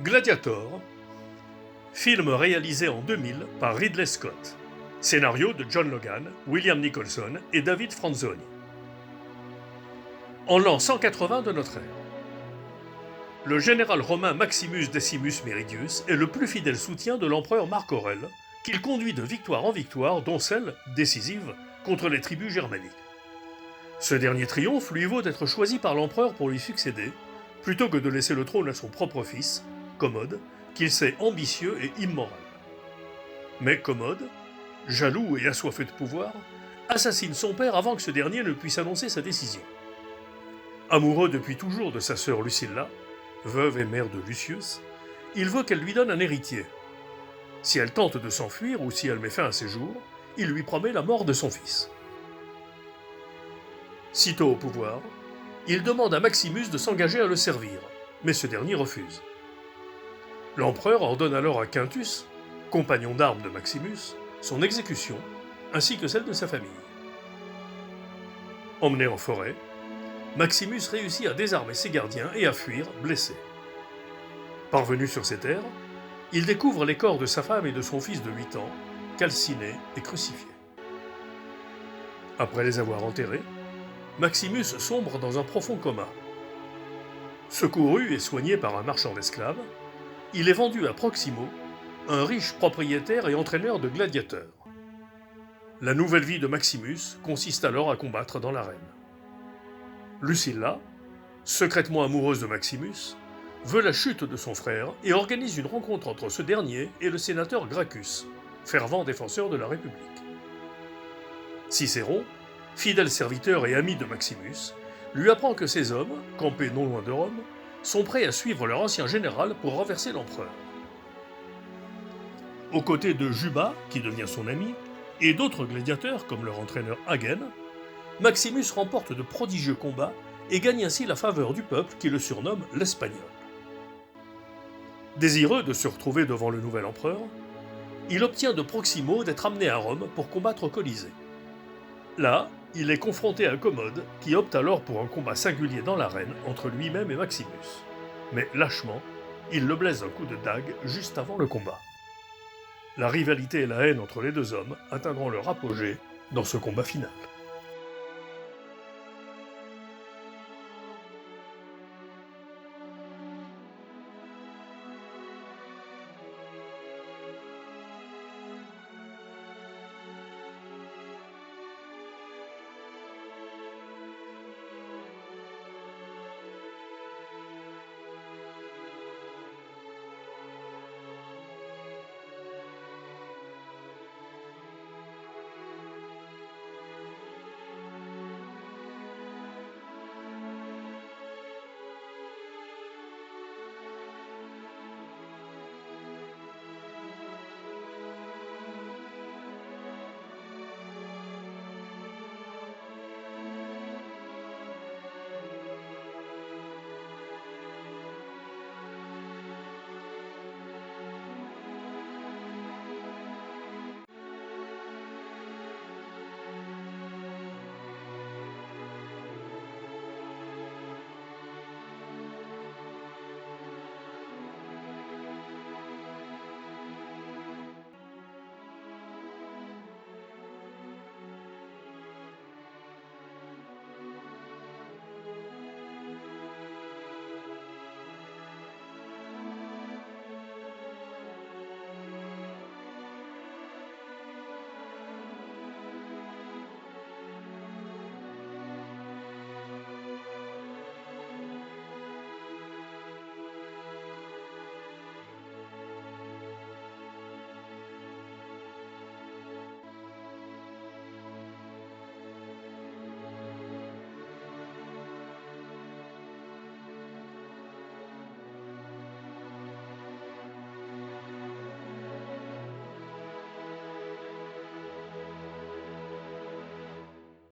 Gladiator, film réalisé en 2000 par Ridley Scott. Scénario de John Logan, William Nicholson et David Franzoni. En l'an 180 de notre ère, le général romain Maximus Decimus Meridius est le plus fidèle soutien de l'empereur Marc Aurèle, qu'il conduit de victoire en victoire, dont celle, décisive, contre les tribus germaniques. Ce dernier triomphe lui vaut d'être choisi par l'empereur pour lui succéder, plutôt que de laisser le trône à son propre fils, Commode, qu'il sait ambitieux et immoral. Mais Commode, jaloux et assoiffé de pouvoir, assassine son père avant que ce dernier ne puisse annoncer sa décision. Amoureux depuis toujours de sa sœur Lucilla, veuve et mère de Lucius, il veut qu'elle lui donne un héritier. Si elle tente de s'enfuir ou si elle met fin à ses jours, il lui promet la mort de son fils. Sitôt au pouvoir, il demande à Maximus de s'engager à le servir, mais ce dernier refuse. L'empereur ordonne alors à Quintus, compagnon d'armes de Maximus, son exécution, ainsi que celle de sa famille. Emmené en forêt, Maximus réussit à désarmer ses gardiens et à fuir, blessé. Parvenu sur ses terres, il découvre les corps de sa femme et de son fils de 8 ans, calcinés et crucifiés. Après les avoir enterrés, Maximus sombre dans un profond coma. Secouru et soigné par un marchand d'esclaves, il est vendu à Proximo, un riche propriétaire et entraîneur de gladiateurs. La nouvelle vie de Maximus consiste alors à combattre dans l'arène. Lucilla, secrètement amoureuse de Maximus, veut la chute de son frère et organise une rencontre entre ce dernier et le sénateur Gracchus, fervent défenseur de la République. Cicéron, fidèle serviteur et ami de Maximus, lui apprend que ses hommes, campés non loin de Rome, sont prêts à suivre leur ancien général pour renverser l'empereur. Aux côtés de Juba, qui devient son ami, et d'autres gladiateurs comme leur entraîneur Hagen, Maximus remporte de prodigieux combats et gagne ainsi la faveur du peuple qui le surnomme l'Espagnol. Désireux de se retrouver devant le nouvel empereur, il obtient de Proximo d'être amené à Rome pour combattre au Colisée. Là, il est confronté à Commode, qui opte alors pour un combat singulier dans l'arène entre lui-même et Maximus. Mais lâchement, il le blesse d'un coup de dague juste avant le combat. La rivalité et la haine entre les deux hommes atteindront leur apogée dans ce combat final.